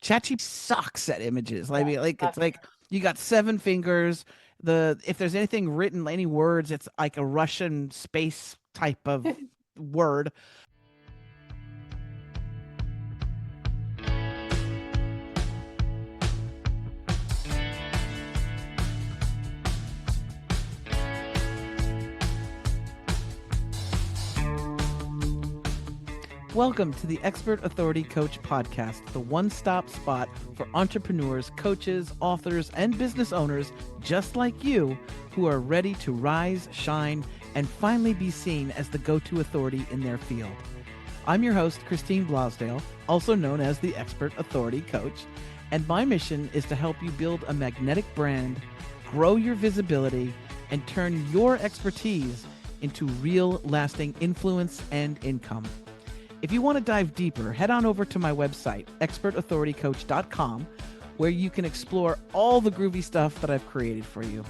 ChatGPT sucks at images. I Yeah, mean, like not it's like you got 7 fingers. If there's anything written, any words, it's like a Russian space type of word. Welcome to the Expert Authority Coach Podcast, the one-stop spot for entrepreneurs, coaches, authors, and business owners just like you who are ready to rise, shine, and finally be seen as the go-to authority in their field. I'm your host, Christine Blosdale, also known as the Expert Authority Coach, and my mission is to help you build a magnetic brand, grow your visibility, and turn your expertise into real, lasting influence and income. If you want to dive deeper, head on over to my website, expertauthoritycoach.com, where you can explore all the groovy stuff that I've created for you.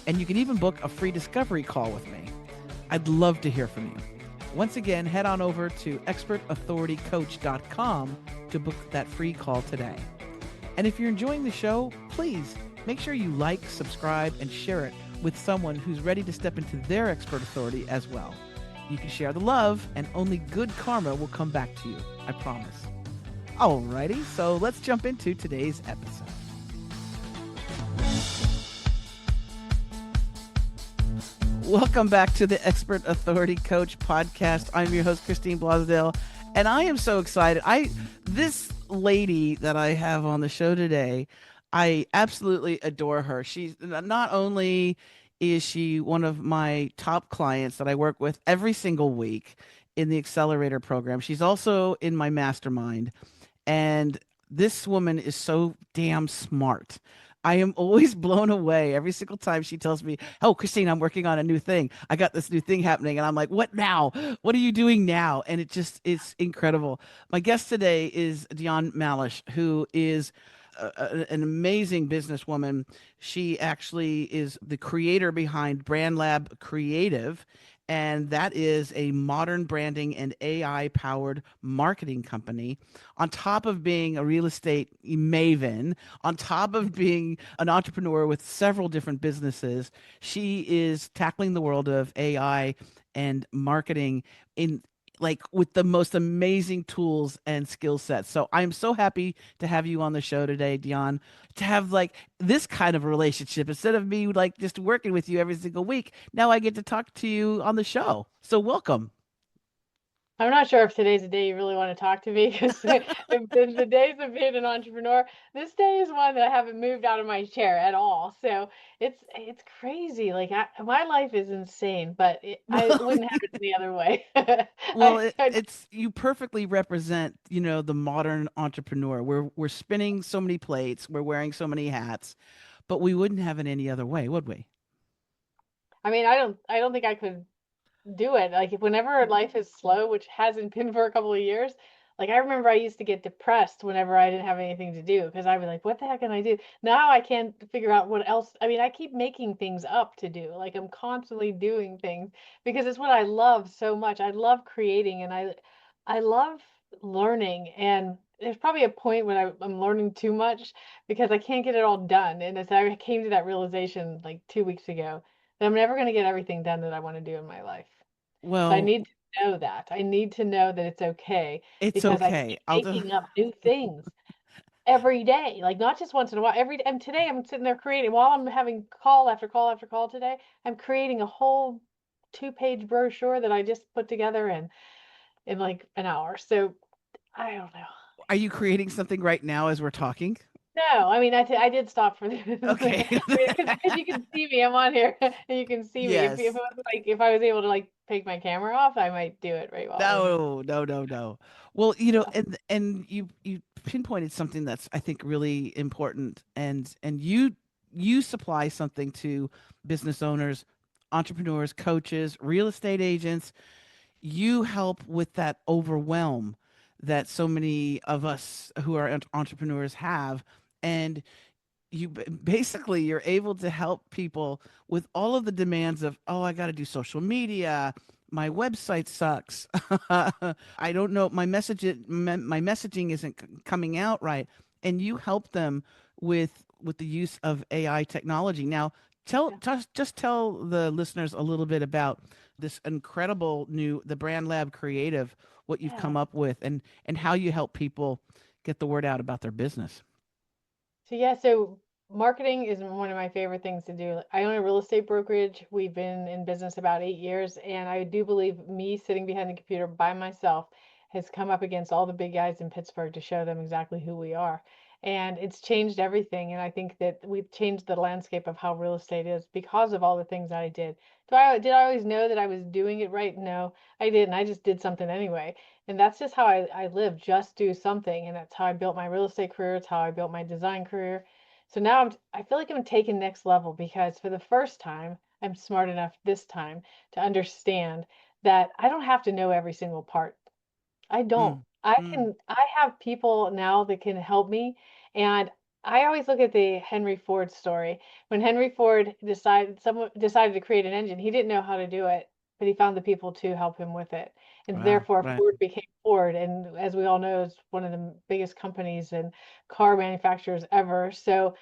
And you can even book a free discovery call with me. I'd love to hear from you. Once again, head on over to expertauthoritycoach.com to book that free call today. And if you're enjoying the show, please make sure you like, subscribe, and share it with someone who's ready to step into their expert authority as well. You can share the love, and only good karma will come back to you. I promise. Alrighty, so let's jump into today's episode. Welcome back to the Expert Authority Coach Podcast. I'm your host, Christine Blosdale, and I am so excited. This lady that I have on the show today, I absolutely adore her. She's not only is she one of my top clients that I work with every single week in the accelerator program. She's also in my mastermind. And this woman is so damn smart. I am always blown away every single time she tells me, "Oh, Christine, I'm working on a new thing. I got this new thing happening." And I'm like, "What now? What are you doing now?" And it's incredible. My guest today is Dionne Malush, who is an amazing businesswoman. She actually is the creator behind Brand Lab Creative, and that is a modern branding and AI powered marketing company. On top of being a real estate maven, on top of being an entrepreneur with several different businesses, she is tackling the world of AI and marketing in like with the most amazing tools and skill sets. So I'm so happy to have you on the show today, Dionne, to have like this kind of relationship instead of me like just working with you every single week. Now I get to talk to you on the show. So welcome. I'm not sure if today's the day you really want to talk to me because the days of being an entrepreneur, this day is one that I haven't moved out of my chair at all. So it's crazy. Like my life is insane, but I wouldn't have it any other way. Well, I it's you perfectly represent, the modern entrepreneur. We're spinning so many plates, we're wearing so many hats, but we wouldn't have it any other way, would we? I mean, I don't think I could do it. Like whenever life is slow, which hasn't been for a couple of years, like I remember I used to get depressed whenever I didn't have anything to do because I'd be like, what the heck can I do? Now I can't figure out what else. I mean, I keep making things up to do. Like I'm constantly doing things because it's what I love so much. I love creating and I love learning and there's probably a point when I'm learning too much because I can't get it all done. And as I came to that realization like 2 weeks ago, that I'm never going to get everything done that I want to do in my life. So I Well, need to know that. I need to know that it's okay it's because I okay. keep making up new things every day, like not just once in a while. Every day, and today I'm sitting there creating while I'm having call after call after call today. I'm creating a whole 2-page brochure that I just put together in like an hour. So I don't know. Are you creating something right now as we're talking? No, I mean I did stop for this Okay. because you can see me. I'm on here and you can see me. If it Yes. was like if I was able to like take my camera off, I might do it right while I'm. No, no, no, no. Well, and you pinpointed something that's I think really important, and you supply something to business owners, entrepreneurs, coaches, real estate agents. You help with that overwhelm that so many of us who are entrepreneurs have, and basically you're able to help people with all of the demands of, oh, I got to do social media, my website sucks, I don't know, my messaging isn't coming out right. and you help them with the use of AI technology. Now, Yeah. just tell the listeners a little bit about this incredible new the Brand Lab Creative, what you've Yeah. come up with, and how you help people get the word out about their business. So yeah, so marketing is one of my favorite things to do. I own a real estate brokerage. We've been in business about 8 years, and I do believe me sitting behind the computer by myself has come up against all the big guys in Pittsburgh to show them exactly who we are. And it's changed everything. And I think that we've changed the landscape of how real estate is because of all the things that I did. Did I always know that I was doing it right? No, I didn't. I just did something anyway. And that's just how I live, just do something. And that's how I built my real estate career. It's how I built my design career. So now I feel like I'm taking next level because for the first time, I'm smart enough this time to understand that I don't have to know every single part. I don't. Mm, I have people now that can help me. And I always look at the Henry Ford story. When Henry Ford someone decided to create an engine, he didn't know how to do it, but he found the people to help him with it. And wow, therefore right. Ford became Ford. And as we all know, it's one of the biggest companies and car manufacturers ever. So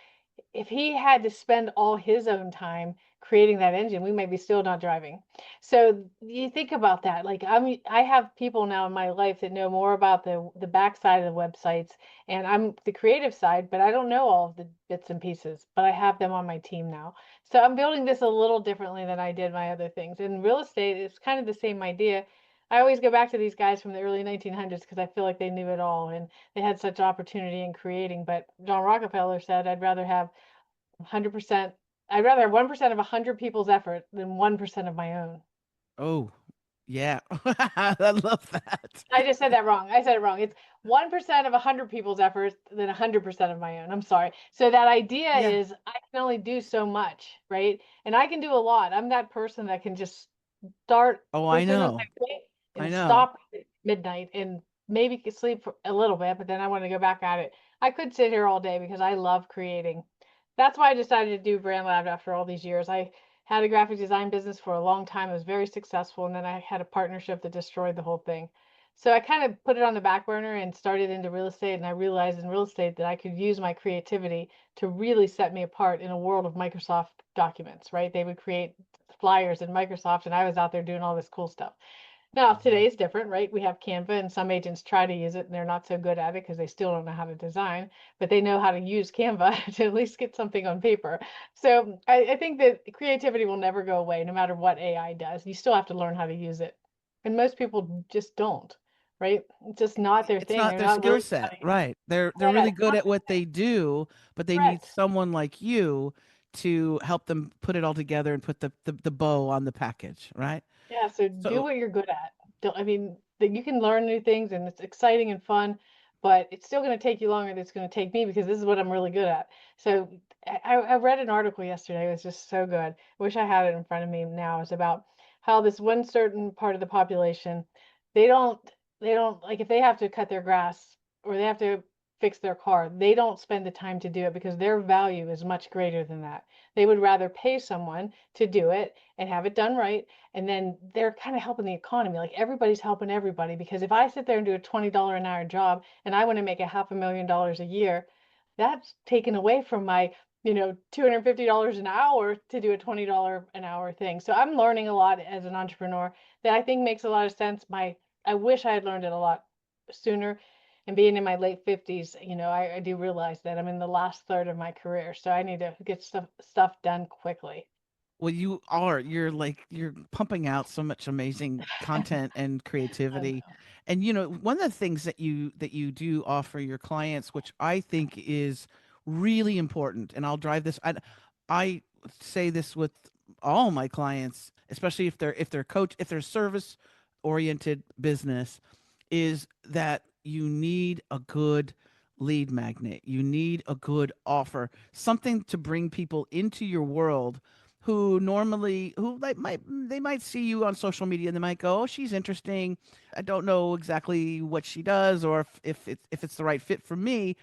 if he had to spend all his own time creating that engine, we may be still not driving. So you think about that. Like I have people now in my life that know more about the backside of the websites, and I'm the creative side, but I don't know all of the bits and pieces. But I have them on my team now. So I'm building this a little differently than I did my other things. In real estate, it's kind of the same idea. I always go back to these guys from the early 1900s because I feel like they knew it all and they had such opportunity in creating. But John Rockefeller said, I'd rather have 100%. I'd rather have 1% of 100 people's effort than 1% of my own. Oh, yeah. I love that. I just said that wrong. I said it wrong. It's 1% of 100 people's efforts than 100% of my own. I'm sorry. So that idea Yeah. is I can only do so much, right? And I can do a lot. I'm that person that can just start Oh, I first thing on know. my plate I and know. stop at midnight and maybe could sleep for a little bit, but then I want to go back at it. I could sit here all day because I love creating. That's why I decided to do Brand Lab after all these years. I had a graphic design business for a long time. It was very successful, and then I had a partnership that destroyed the whole thing. So I kind of put it on the back burner and started into real estate, and I realized in real estate that I could use my creativity to really set me apart in a world of Microsoft documents, right? They would create flyers in Microsoft, and I was out there doing all this cool stuff. Now, Mhm. today is different, right? We have Canva, and some agents try to use it, and they're not so good at it because they still don't know how to design, but they know how to use Canva to at least get something on paper. So I think that creativity will never go away, no matter what AI does. You still have to learn how to use it. And most people just don't, right? It's just not their It's thing. not They're their not skill learning how set, to use it. right? They're Yeah, really it's good not at what they do, but they need correct. someone like you to help them put it all together and put the bow on the package, right? Yeah, so do So what you're good at. I mean, that you can learn new things and it's exciting and fun, but it's still going to take you longer than it's going to take me because this is what I'm really good at. So I read an article yesterday. It was just so good. I wish I had it in front of me now. It's about how this one certain part of the population, they don't, they don't like if they have to cut their grass or they have to fix their car, they don't spend the time to do it because their value is much greater than that. They would rather pay someone to do it and have it done right, and then they're kind of helping the economy. Like everybody's helping everybody because if I sit there and do a $20 an hour job and I want to make a $500,000 a year, that's taken away from my, $250 an hour to do a $20 an hour thing. So I'm learning a lot as an entrepreneur that I think makes a lot of sense. I wish I had learned it a lot sooner. And being in my late 50s, I do realize that I'm in the last third of my career. So I need to get stuff done quickly. well, you're pumping out so much amazing content and I creativity. know. And one of the things that you do offer your clients, which I think is really important, and I'll drive this I say this with all my clients, especially if they're service oriented business, is that you need a good lead magnet. You need a good offer, something to bring people into your world who normally who like might they might see you on social media and they might go, "Oh, she's interesting. I don't know exactly what she does or if it's the right fit for me."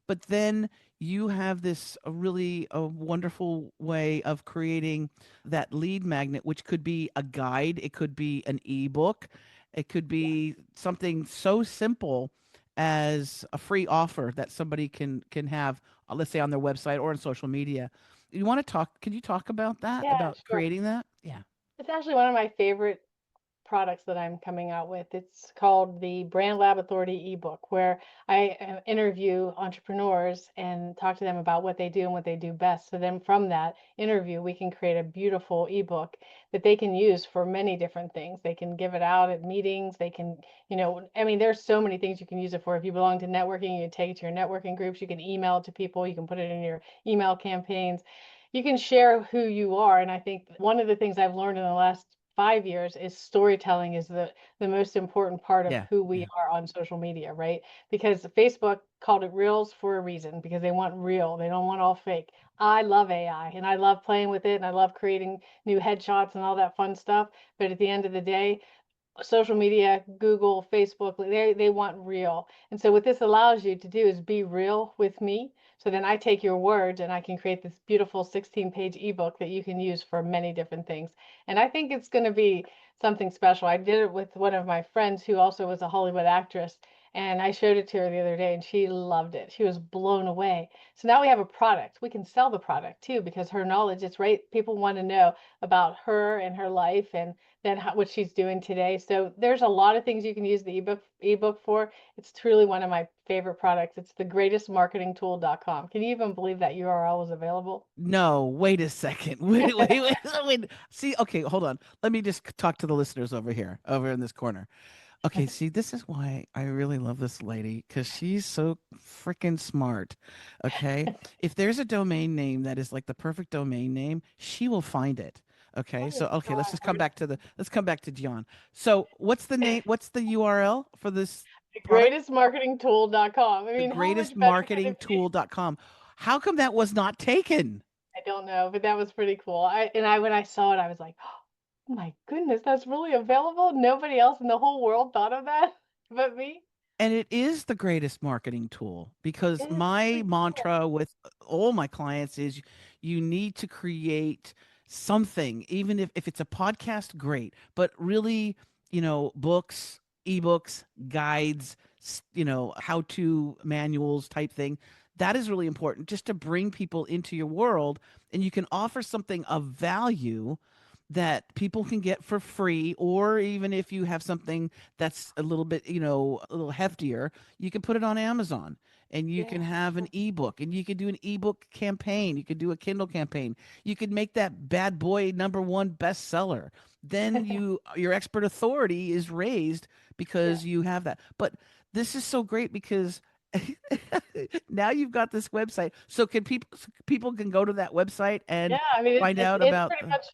But then you have this a wonderful way of creating that lead magnet, which could be a guide, it could be an ebook, it could Yeah. be something so simple as a free offer that somebody can have, let's say on their website or on social media. You want to talk? Can you talk about that? Yeah, About sure. creating that? Yeah. It's actually one of my favorite products that I'm coming out with. It's called the Brand Lab Authority ebook, where I interview entrepreneurs and talk to them about what they do and what they do best. So then from that interview, we can create a beautiful ebook that they can use for many different things. They can give it out at meetings. They can, I mean, there's so many things you can use it for. If you belong to networking, you can take it to your networking groups. You can email it to people. You can put it in your email campaigns. You can share who you are. And I think one of the things I've learned in the last 5 years is storytelling is the most important part of Yeah. who we Yeah. are on social media, right? Because Facebook called it reels for a reason, because they want real. They don't want all fake. I love AI and I love playing with it and I love creating new headshots and all that fun stuff. But at the end of the day, social media, Google, Facebook, they want real. And so what this allows you to do is be real with me. So then I take your words and I can create this beautiful 16-page ebook that you can use for many different things. And I think it's going to be something special. I did it with one of my friends who also was a Hollywood actress. And I showed it to her the other day and she loved it. She was blown away. So now we have a product. We can sell the product too because her knowledge is right. People want to know about her and her life and than what she's doing today. So there's a lot of things you can use the ebook for. It's truly one of my favorite products. It's thegreatestmarketingtool.com. Can you even believe that URL was available? No, wait a second. Wait. See, okay, hold on. Let me just talk to the listeners over here, over in this corner. Okay, see, this is why I really love this lady because she's so freaking smart. Okay, if there's a domain name that is like the perfect domain name, she will find it. Okay, Oh so okay, let's God, just come back to Dionne. So, what's the name? What's the URL for this product? thegreatestmarketingtool.com. I The mean, how greatest much better could marketing it be? tool.com. How come that was not taken? I don't know, but that was pretty cool. I when I saw it, I was like, oh my goodness, that's really available. Nobody else in the whole world thought of that but me. And it is the greatest marketing tool because It is my really cool. mantra with all my clients is you need to create something, even if it's a podcast, great, but really, books, ebooks, guides, how to manuals type thing. That is really important just to bring people into your world and you can offer something of value that people can get for free, or even if you have something that's a little bit, a little heftier, you can put it on Amazon and you Yeah. can have an ebook and you can do an ebook campaign. You could do a Kindle campaign. You could make that bad boy #1 bestseller. Then your expert authority is raised Yeah. because you have that. But this is so great because now you've got this website. So can people can go to that website and Yeah, I mean, find out it's about pretty much,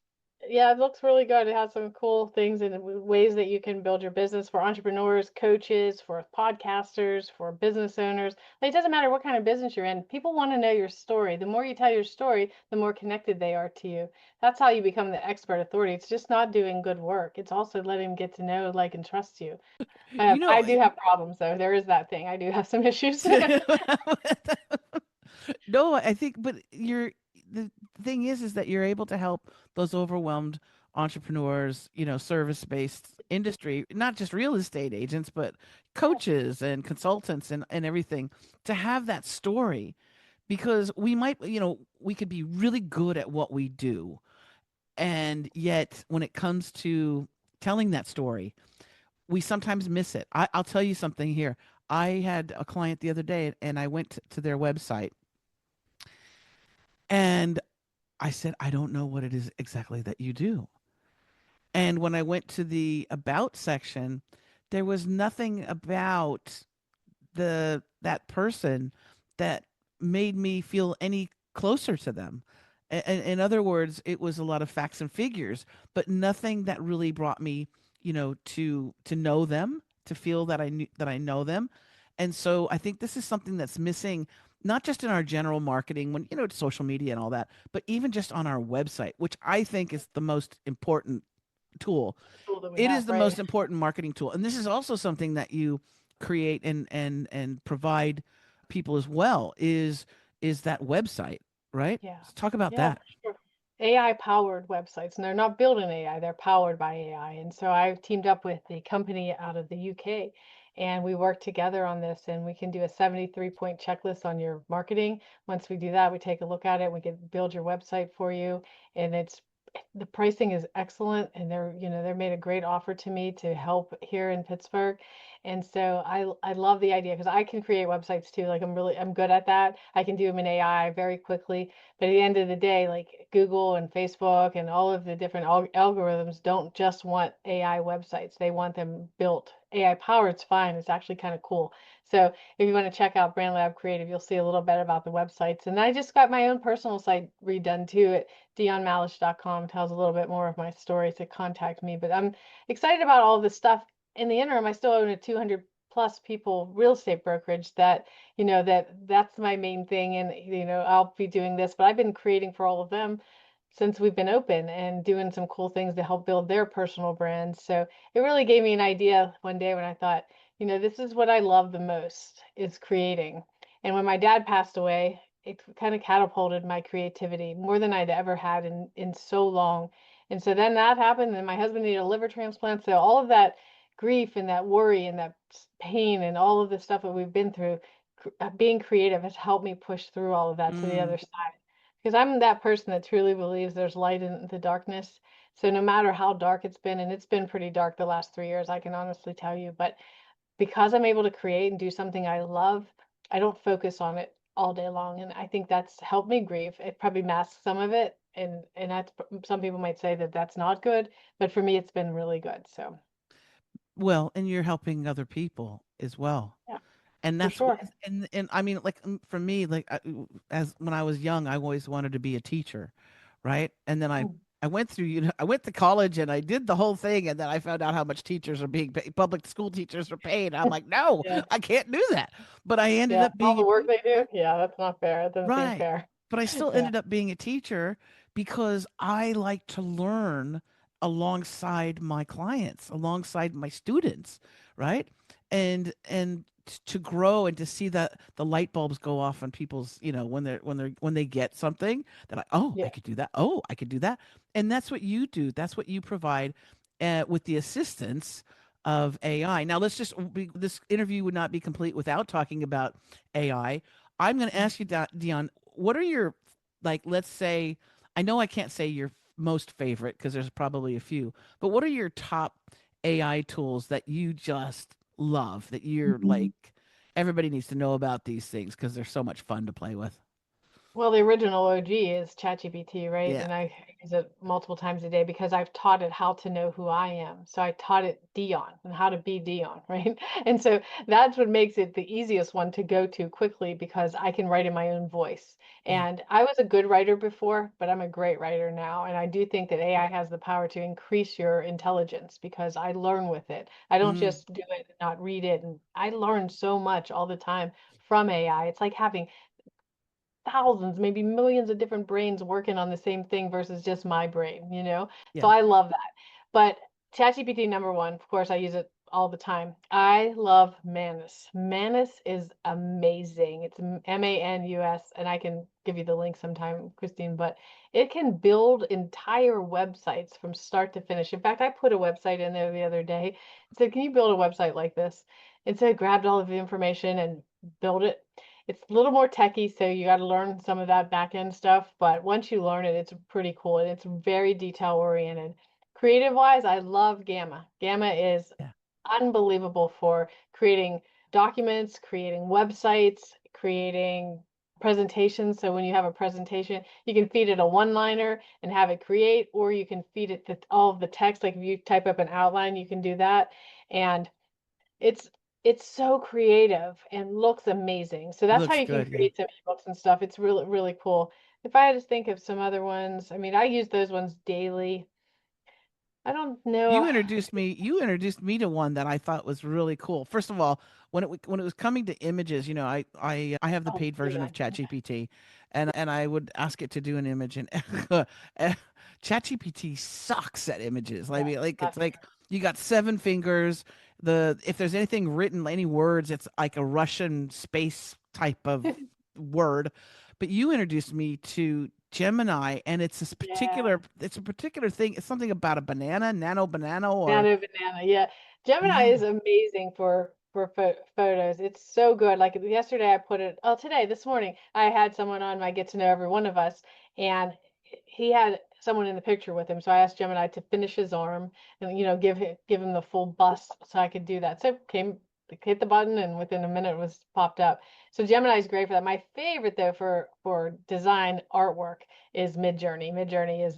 yeah, it looks really good. It has some cool things and ways that you can build your business for entrepreneurs, coaches, for podcasters, for business owners. Like, it doesn't matter what kind of business you're in. People want to know your story. The more you tell your story, the more connected they are to you. That's how you become the expert authority. It's just not doing good work. It's also letting them get to know, like, and trust you. you I know do have problems though. There is that thing. I do have some issues. no, I think, but the thing is that you're able to help those overwhelmed entrepreneurs, service-based industry, not just real estate agents, but coaches and consultants and everything to have that story because we might, we could be really good at what we do. And yet when it comes to telling that story, we sometimes miss it. I'll tell you something here. I had a client the other day and I went to their website and I said, I don't know what it is exactly that you do. And when I went to the about section, there was nothing about that person that made me feel any closer to them. In other words, it was a lot of facts and figures, but nothing that really brought me, to know them, to feel that I know them. And so I think this is something that's missing, not just in our general marketing, when social media and all that, but even just on our website, which I think is the most important tool. Tool that we It have, is the right? most important marketing tool, and this is also something that you create and provide people as well. Is that website, right? Yeah. Let's talk about Yeah, that. for sure. AI powered websites, and they're not built in AI, they're powered by AI. And so I've teamed up with a company out of the UK, and we work together on this, and we can do a 73-point checklist on your marketing. Once we do that, we take a look at it, we can build your website for you, and the pricing is excellent, and they made a great offer to me to help here in Pittsburgh. And so I love the idea because I can create websites too. Like I'm good at that. I can do them in AI very quickly. But at the end of the day, like Google and Facebook and all of the different algorithms don't just want AI websites. They want them built. AI powered's fine. It's actually kind of cool. So if you want to check out Brand Lab Creative, you'll see a little bit about the websites. And I just got my own personal site redone too at dionneMalush.com. Tells a little bit more of my story to contact me. But I'm excited about all this stuff. In the interim, I still own a 200 plus people real estate brokerage that's my main thing. And, I'll be doing this, but I've been creating for all of them since we've been open and doing some cool things to help build their personal brands. So it really gave me an idea one day when I thought, this is what I love the most is creating. And when my dad passed away, it kind of catapulted my creativity more than I'd ever had in so long. And so then that happened, and my husband needed a liver transplant. So all of that grief and that worry and that pain and all of the stuff that we've been through, being creative has helped me push through all of that to the Mm. other side. Because I'm that person that truly believes there's light in the darkness. So no matter how dark it's been, and it's been pretty dark the last 3 years, I can honestly tell you, but because I'm able to create and do something I love, I don't focus on it all day long. And I think that's helped me grieve. It probably masks some of it. And that's, some people might say that that's not good, but for me, it's been really good. So Well, and you're helping other people as well. yeah, And for that's sure. and I mean, like, for me, like, as when I was young, I always wanted to be a teacher, right? And then Mm. I went through, I went to college and I did the whole thing, and then I found out how much teachers are being paid, public school teachers are paid. I'm like, no, Yeah. I can't do that. But I ended Yeah. up All being a the work they do. teacher. Yeah. That's not fair. It doesn't seem Right. fair. But I still Yeah. ended up being a teacher because I like to learn alongside my clients, alongside my students, right? And to grow and to see that the light bulbs go off on people's, when they get something that oh, I Yeah. could do that. Oh, I could do that. And that's what you do. That's what you provide with the assistance of AI. Now, this interview would not be complete without talking about AI. I'm going to ask you, Dion, what are your, like, let's say, I know I can't say your most favorite because there's probably a few, but what are your top AI tools that you just love, that you're Mhm. like, everybody needs to know about these things because they're so much fun to play with? Well, the original OG is ChatGPT, right? Yeah. And I use it multiple times a day because I've taught it how to know who I am. So I taught it Dionne and how to be Dionne, right? And so that's what makes it the easiest one to go to quickly because I can write in my own voice. Yeah. And I was a good writer before, but I'm a great writer now. And I do think that AI has the power to increase your intelligence because I learn with it. I don't Mm, just do it and not read it. And I learn so much all the time from AI. It's like having thousands, maybe millions of different brains working on the same thing versus just my brain. So yeah. I love that. But ChatGPT number one, of course, I use it all the time. I love Manus. Manus is amazing. It's Manus, and I can give you the link sometime, Christine, but it can build entire websites from start to finish. In fact, I put a website in there the other day and said, can you build a website like this? And so I grabbed all of the information and built it. It's a little more techy, so you got to learn some of that back end stuff. But once you learn it, it's pretty cool and it's very detail oriented. Creative wise, I love Gamma. Gamma is Yeah. unbelievable for creating documents, creating websites, creating presentations. So when you have a presentation, you can feed it a one-liner and have it create, or you can feed it all of the text. Like if you type up an outline, you can do that. And it's it's so creative and looks amazing. So It that's how looks you can good. Yeah. create some ebooks and stuff. It's really, really cool. If I had to think of some other ones, I mean, I use those ones daily. I don't know. You introduced me to one that I thought was really cool. First of all, when it was coming to images, I have the Oh, paid version Gemini. of ChatGPT, and I would ask it to do an image, and ChatGPT sucks at images. I Yeah, mean, like, not it's like you got seven fingers. If there's anything written, any words, it's like a Russian space type of good. word. But you introduced me to Gemini, and Yeah. it's a particular thing. It's something about a banana, nano banana, or Nano banana. Yeah. Gemini yeah, is amazing for for photos. It's so good. Like yesterday, I put it. Oh, today, this morning, I had someone on my Get to Know Every One of Us, and he had someone in the picture with him. So I asked Gemini to finish his arm and give him the full bust, so I could do that. So came hit the button, and within a minute it was popped up. So Gemini is great for that. My favorite though for design artwork is Midjourney. Midjourney is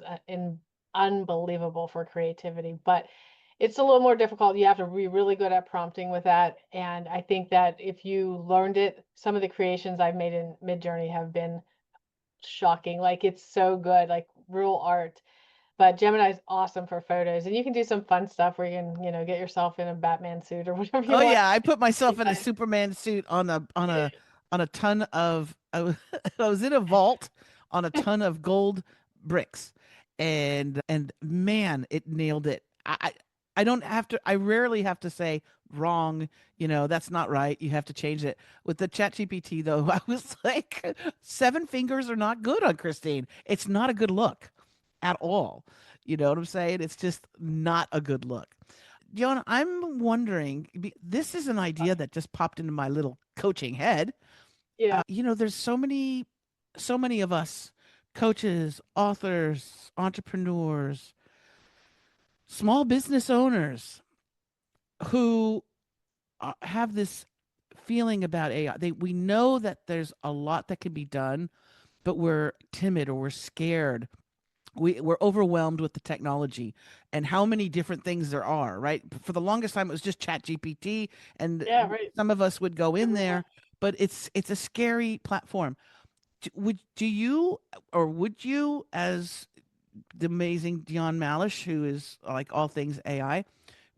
unbelievable for creativity, but it's a little more difficult. You have to be really good at prompting with that. And I think that if you learned it, some of the creations I've made in Midjourney have been shocking. Like it's so good, like real art. But Gemini is awesome for photos, and you can do some fun stuff where you can, get yourself in a Batman suit or whatever you Oh want. yeah, I put myself in a Yeah. Superman suit on a ton of I was in a vault on a ton of gold bricks, and man, it nailed it. I don't have to. I rarely have to say wrong. That's not right. You have to change it. With the Chat GPT though, I was like, seven fingers are not good on Christine. It's not a good look at all. You know what I'm saying? It's just not a good look. Dionne, I'm wondering, this is an idea that just popped into my little coaching head. Yeah, There's so many of us, coaches, authors, entrepreneurs, small business owners who have this feeling about AI. We know that there's a lot that can be done, but we're timid or we're scared. We're overwhelmed with the technology and how many different things there are, right? For the longest time, it was just Chat GPT, and yeah, right. some of us would go in Everyone. there, but it's a scary platform. Do you, or would you, as the amazing Dionne Malush, who is like all things AI,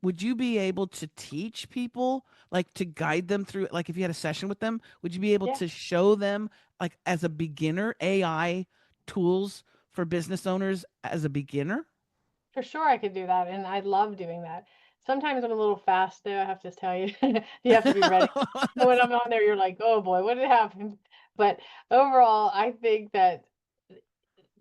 would you be able to teach people, like to guide them through it? Like if you had a session with them, would you be able Yeah, to show them, like as a beginner, AI tools for business owners as a beginner? for sure I could do that, and I love doing that. Sometimes I'm a little fast though, I have to tell you. You have to be ready. When I'm on there, you're like, oh boy, what did happen? But overall, I think that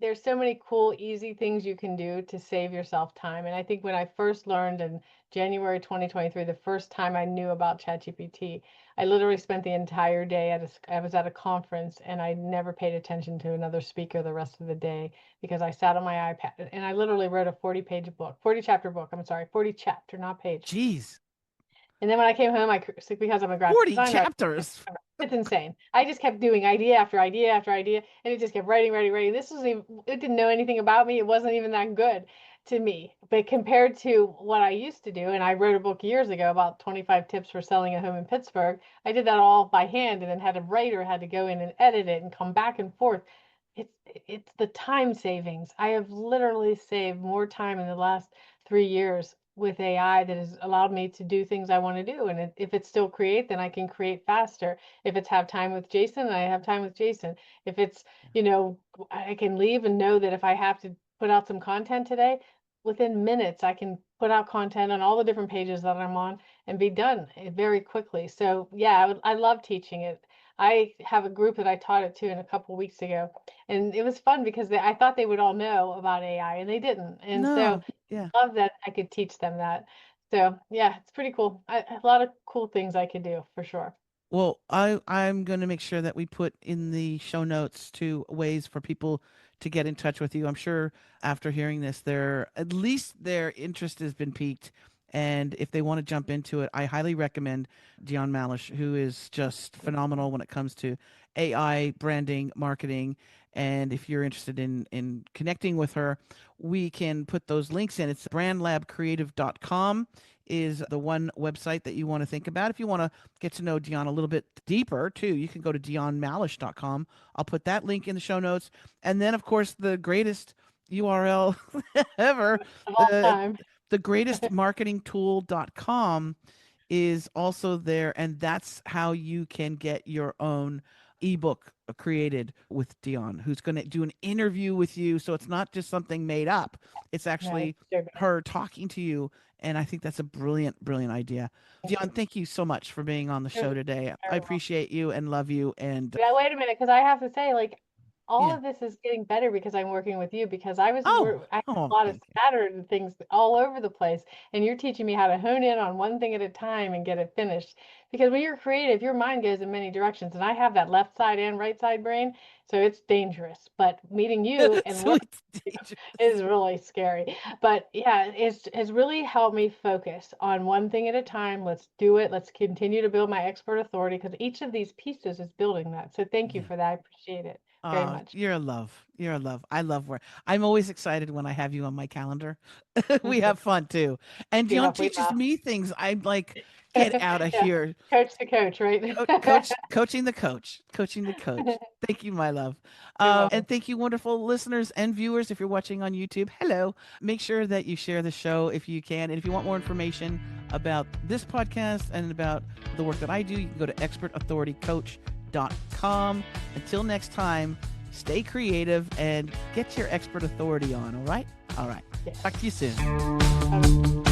there's so many cool, easy things you can do to save yourself time. And I think when I first learned in January 2023, the first time I knew about ChatGPT, I literally spent the entire day I was at a conference and I never paid attention to another speaker the rest of the day because I sat on my iPad and I literally wrote a 40-page book, 40 chapter book. I'm sorry, 40 chapter, not page. Jeez, And then when I came home, because I'm a graphic 40 designer, chapters. it's insane. I just kept doing idea after idea after idea, and it just kept writing, writing, writing. It didn't know anything about me. It wasn't even that good to me. But compared to what I used to do, and I wrote a book years ago about 25 tips for selling a home in Pittsburgh. I did that all by hand and then had a writer had to go in and edit it and come back and forth. It's the time savings. I have literally saved more time in the last 3 years with AI that has allowed me to do things I want to do. And if it's still create, then I can create faster. If it's have time with Jason, I have time with Jason. If it's, I can leave and know that if I have to put out some content today, within minutes, I can put out content on all the different pages that I'm on and be done very quickly. So yeah, I love teaching it. I have a group that I taught it to in a couple weeks ago, and it was fun because I thought they would all know about AI and they didn't. And so No, yeah. love that I could teach them that. So yeah, it's pretty cool. A lot of cool things I could do for sure. Well, I'm going to make sure that we put in the show notes to ways for people to get in touch with you. I'm sure after hearing this, at least their interest has been piqued, and if they want to jump into it, I highly recommend Dionne Malush, who is just phenomenal when it comes to AI branding, marketing. And if you're interested in connecting with her, we can put those links in. It's brandlabcreative.com is the one website that you want to think about. If you want to get to know Dionne a little bit deeper too, you can go to dionnemalish.com. I'll put that link in the show notes. And then, of course, the greatest URL ever, Of all uh, time. the greatestmarketingtool.com is also there. And that's how you can get your own ebook created with Dionne, who's going to do an interview with you. So it's not just something made up, it's No, actually it's so good. her talking to you. And I think that's a brilliant, brilliant idea. Thank you. Dionne, thank you so much for being on the You're show today. I very welcome. appreciate you and love you. And Yeah, wait a minute, because I have to say, like, all Yeah. of this is getting better because I'm working with you, because I had Oh, a lot of thank you. scattered things all over the place, and you're teaching me how to hone in on one thing at a time and get it finished. Because when you're creative, your mind goes in many directions, and I have that left side and right side brain, so it's dangerous. But meeting you and So learning it's dangerous. is really scary. But yeah, it's really helped me focus on one thing at a time. Let's do it. Let's continue to build my expert authority, because each of these pieces is building that. So thank you Yeah. for that. I appreciate it very much. You're a love. You're a love. I love where I'm always excited when I have you on my calendar. Me We too. have fun too. And Yeah, Dionne we teaches laugh. me things. I'm like, get out of Yeah, here. coach to coach, right? Coaching the coach, coaching the coach. Thank you, my love. You're And welcome. thank you, wonderful listeners and viewers. If you're watching on YouTube, hello. Make sure that you share the show if you can. And if you want more information about this podcast and about the work that I do, you can go to expertauthoritycoach.com. Until next time, stay creative and get your expert authority on. All right? All right. Yes. Talk to you soon.